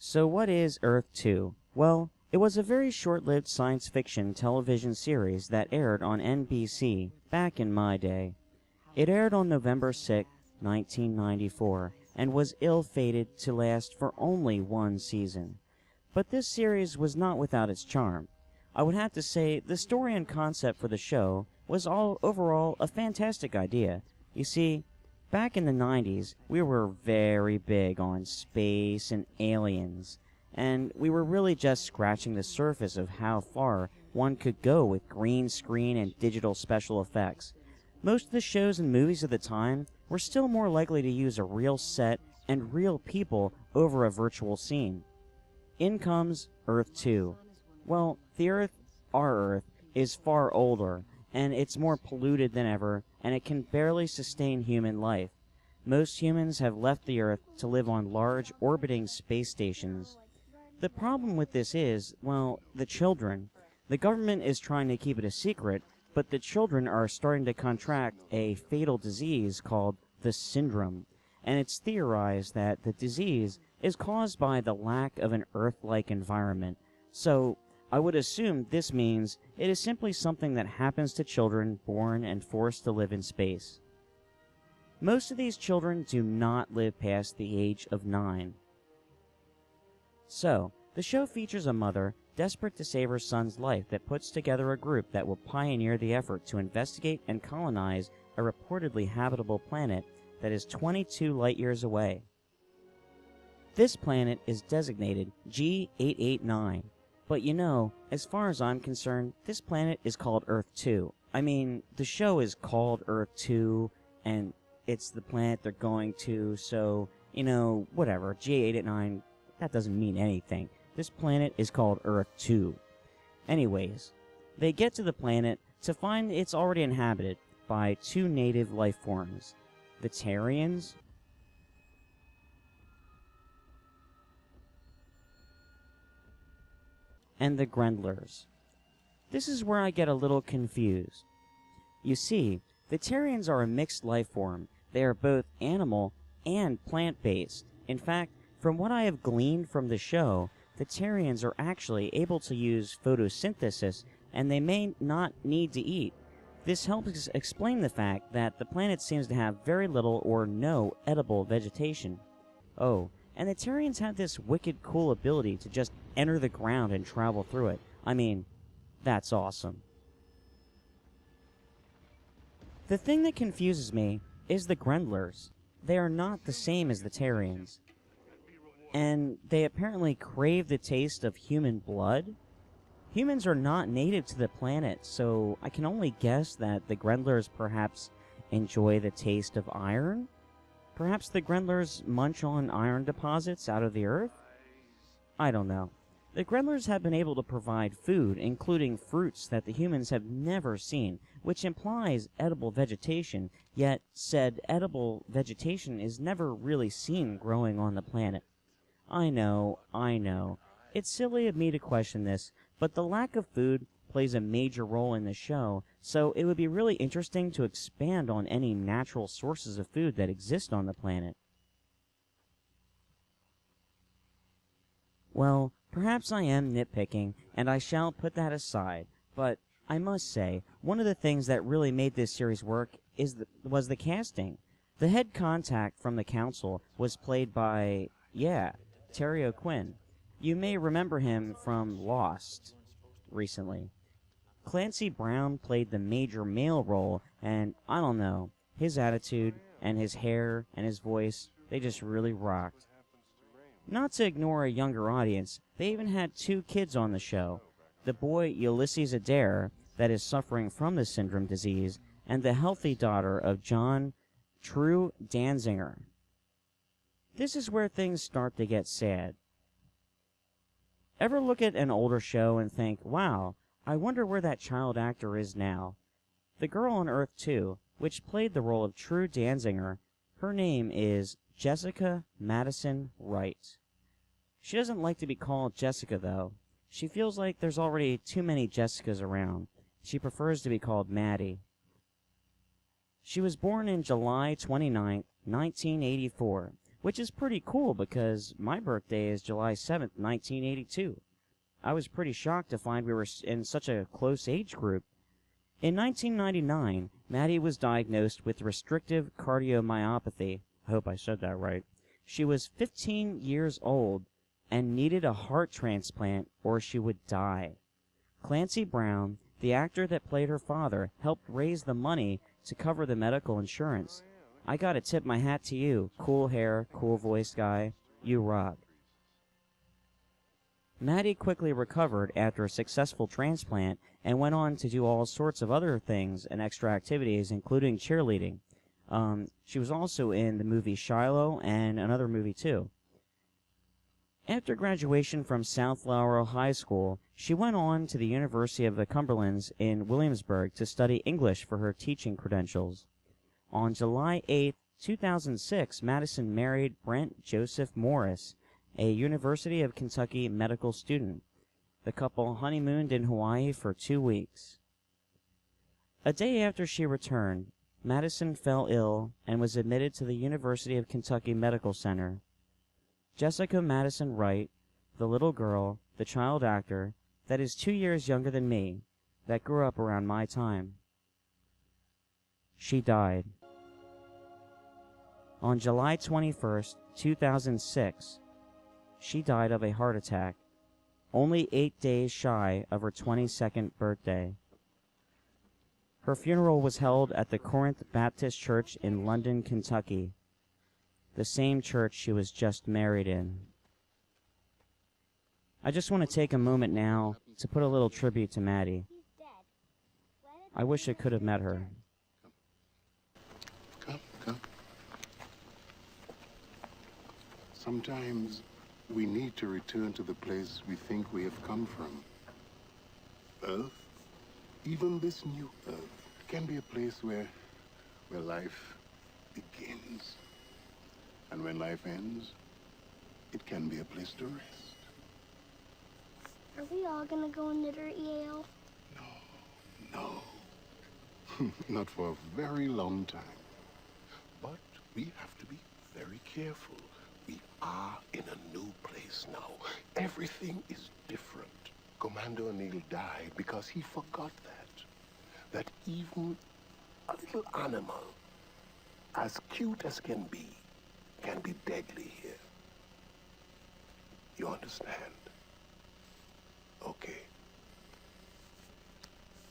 So what is Earth 2? Well, it was a very short-lived science fiction television series that aired on NBC back in my day. It aired on November 6, 1994, and was ill-fated to last for only one season. But this series was not without its charm. I would have to say the story and concept for the show was overall a fantastic idea. You see, back in the 90s, we were very big on space and aliens, and we were really just scratching the surface of how far one could go with green screen and digital special effects. Most of the shows and movies of the time were still more likely to use a real set and real people over a virtual scene. In comes Earth 2. Well, the Earth, our Earth, is far older, and it's more polluted than ever, and it can barely sustain human life. Most humans have left the Earth to live on large, orbiting space stations. The problem with this is, well, the children. The government is trying to keep it a secret, but the children are starting to contract a fatal disease called the syndrome, and it's theorized that the disease is caused by the lack of an Earth-like environment. So, I would assume this means it is simply something that happens to children born and forced to live in space. Most of these children do not live past the age of 9. So, the show features a mother desperate to save her son's life that puts together a group that will pioneer the effort to investigate and colonize a reportedly habitable planet that is 22 light-years away. This planet is designated G889. But you know, as far as I'm concerned, this planet is called Earth 2. I mean, the show is called Earth 2, and it's the planet they're going to, so, you know, whatever, G889, that doesn't mean anything. This planet is called Earth 2. Anyways, they get to the planet to find it's already inhabited by two native life forms, the Terrians and the Grendlers. This is where I get a little confused. You see, the Terrians are a mixed life form. They are both animal and plant-based. In fact, from what I have gleaned from the show, the Terrians are actually able to use photosynthesis, and they may not need to eat. This helps explain the fact that the planet seems to have very little or no edible vegetation. Oh, and the Terrians have this wicked cool ability to just enter the ground and travel through it. I mean, that's awesome. The thing that confuses me is the Grendlers. They are not the same as the Terrians. And they apparently crave the taste of human blood? Humans are not native to the planet, so I can only guess that the Grendlers perhaps enjoy the taste of iron? Perhaps the Grendlers munch on iron deposits out of the earth? I don't know. The Grendlers have been able to provide food, including fruits that the humans have never seen, which implies edible vegetation, yet said edible vegetation is never really seen growing on the planet. I know. It's silly of me to question this, but the lack of food plays a major role in the show, so it would be really interesting to expand on any natural sources of food that exist on the planet. Well, perhaps I am nitpicking, and I shall put that aside, but I must say, one of the things that really made this series work was the casting. The head contact from the council was played by, Terry O'Quinn. You may remember him from Lost recently. Clancy Brown played the major male role, and I don't know, his attitude and his hair and his voice, they just really rocked. Not to ignore a younger audience, they even had 2 kids on the show, the boy Ulysses Adair, that is suffering from the syndrome disease, and the healthy daughter of John True Danziger. This is where things start to get sad. Ever look at an older show and think, wow, I wonder where that child actor is now? The girl on Earth 2, which played the role of True Danziger, her name is Jessica Madison Wright. She doesn't like to be called Jessica, though. She feels like there's already too many Jessicas around. She prefers to be called Maddie. She was born in July 29, 1984, which is pretty cool because my birthday is July 7th, 1982. I was pretty shocked to find we were in such a close age group. In 1999, Maddie was diagnosed with restrictive cardiomyopathy. I hope I said that right. She was 15 years old and needed a heart transplant or she would die. Clancy Brown, the actor that played her father, helped raise the money to cover the medical insurance. I gotta tip my hat to you, cool hair, cool voice guy. You rock. Maddie quickly recovered after a successful transplant and went on to do all sorts of other things and extra activities, including cheerleading. She was also in the movie Shiloh and another movie too. After graduation from South Laurel High School, she went on to the University of the Cumberlands in Williamsburg to study English for her teaching credentials. On July 8, 2006, Madison married Brent Joseph Morris, a University of Kentucky medical student. The couple honeymooned in Hawaii for 2 weeks. A day after she returned, Madison fell ill and was admitted to the University of Kentucky Medical Center. Jessica Madison Wright, the little girl, the child actor, that is 2 years younger than me, that grew up around my time. She died. On July 21st, 2006, she died of a heart attack, only 8 days shy of her 22nd birthday. Her funeral was held at the Corinth Baptist Church in London, Kentucky, the same church she was just married in. I just want to take a moment now to put a little tribute to Maddie. I wish I could have met her. Come. Sometimes we need to return to the place we think we have come from. Earth, even this new Earth, can be a place where life begins. And when life ends, it can be a place to rest. Are we all gonna go in Knitter Yale? No. Not for a very long time. But we have to be very careful. We are in a new place now. Everything is different. Commander O'Neill died because he forgot that even a little animal, as cute as can be deadly here. You understand? Okay.